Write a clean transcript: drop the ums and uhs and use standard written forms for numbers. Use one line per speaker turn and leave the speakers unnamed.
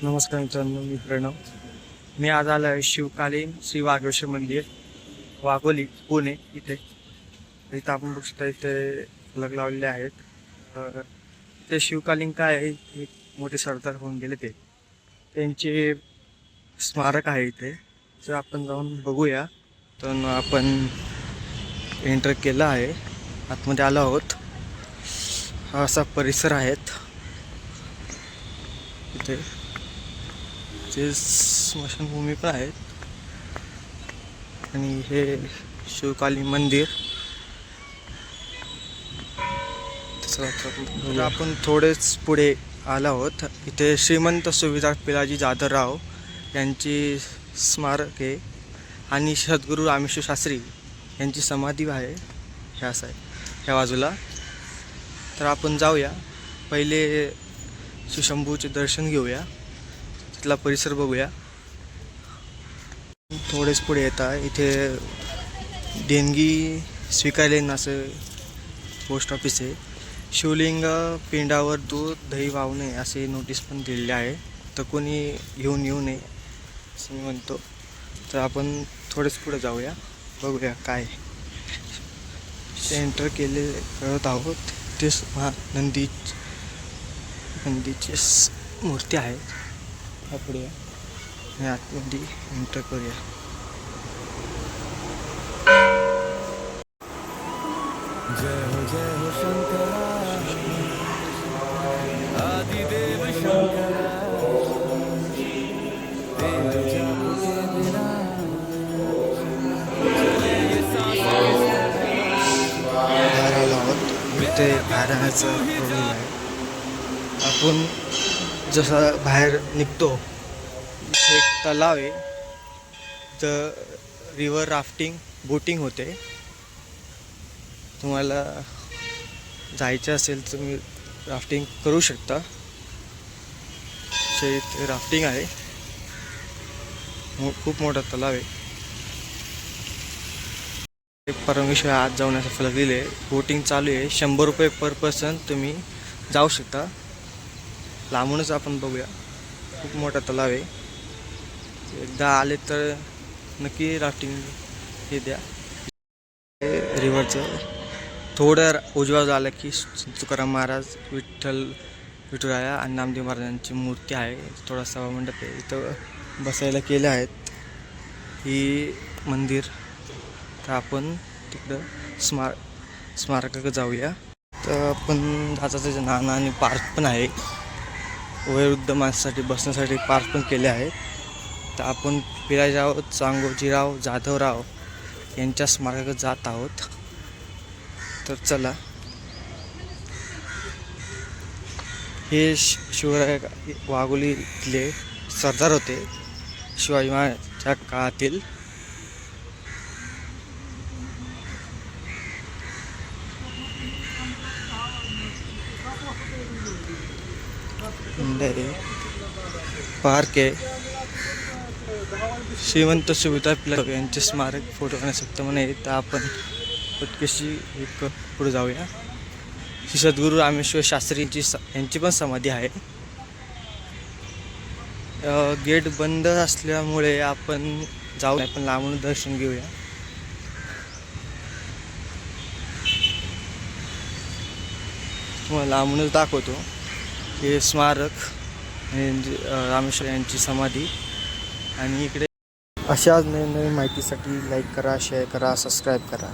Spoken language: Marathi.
नमस्कार मित्रांनो, मी प्रणव. मी आज आलो आहे शिवकालीन श्री वाघेश्वर मंदिर, वाघोली, पुणे इथे. आपण बघू शकता इथे फलक लावलेले आहेत. इथे शिवकालीन काय आहे, एक मोठे सरदार होऊन गेले त्यांचे स्मारक आहे इथे. तर आपण जाऊन बघूया. तर आपण एंटर केलं आहे, आतमध्ये आलो आहोत. हा असा परिसर आहेत इथे. ते स्मशानभूमी पण आहेत आणि हे शिवकालीन मंदिर. आपण थोडेच पुढे आलो आहोत. इथे श्रीमंत सुभेदार पिलाजी जाधवराव यांची स्मारक आहे आणि सद्गुरू रामेश्वर शास्त्री यांची समाधी आहे. हे असं आहे ह्या बाजूला. तर आपण जाऊया, पहिले शिवशंभूचे दर्शन घेऊया, तिथला परिसर बघूया. थोडेच पुढे येत आहे, इथे देणगी स्वीकारले असं पोस्ट ऑफिस आहे. शिवलिंग पिंडावर दूध दही वाहू नये असे नोटीस पण दिलेले आहे. तर कोणी घेऊन येऊ नये असं मी म्हणतो. तर आपण थोडेच पुढे जाऊया, बघूया काय एंटर केले करत आहोत. तेच नंदीची मूर्ती आहे. पुढे आणि आतमध्ये एंटर करूया.
जय हो शंकरा, आदिदेव शंकरा, तेरे जाप के बिना
बाहेर आलो आहोत. इथे बाहेर राहण्याचा प्रॉब्लेम आहे. आपण जसं बाहेर निघतो, इथे एक तलाव आहे. तर रिव्हर राफ्टिंग बोटिंग होते. तुम्हाला जायचं असेल तर तुम्ही राफ्टिंग करू शकता. इथे राफ्टिंग आहे. खूप मोठा तलाव आहे. परमेश्वर आत जाऊन असं फलक दिले. बोटिंग चालू आहे. 100 रुपये पर पर्सन तुम्ही जाऊ शकता. लांबूनच आपण बघूया. खूप मोठा तलाव आहे. एकदा आले तर नक्की राफ्टिंग हे द्या. रिव्हरचं थोडं उजवा झालं की तुकाराम महाराज, विठुराया आणि नामदेव महाराजांची मूर्ती आहे. थोडा सभा मंडप आहे, इथं बसायला केले आहेत ही मंदिर. तर आपण तिकडं स्मारकाकडे जाऊया. तर आपण जाताचं नाना आणि पार्क पण आहे. वयोवृद्ध माणसासाठी बसण्यासाठी पार्क पण केले आहेत. तर आपण पिलाजीराव चांगोजीराव जाधवराव यांच्या स्मारकाकडे जात आहोत. तर चला. हे शिवराय वाघोलीतले सरदार होते शिवाजी महाराजांच्या काळातील. पार्क आहे. श्रीमंत सुभेदार पिलाजी यांचे स्मारक फोटो काढण्यासाठी म्हणे. तर आपण पटकशी एक पुढे जाऊया. श्री सद्गुरू रामेश्वर शास्त्री यांची पण समाधी आहे. गेट बंद असल्यामुळे आपण जाऊ, आपण लांबून दर्शन घेऊया. तुम्हाला लांबूनच दाखवतो हे स्मारक रामेश्वर यांची समाधी. आणि इकडे अशाच नवीन माहितीसाठी लाईक करा, शेअर करा, सबस्क्राईब करा.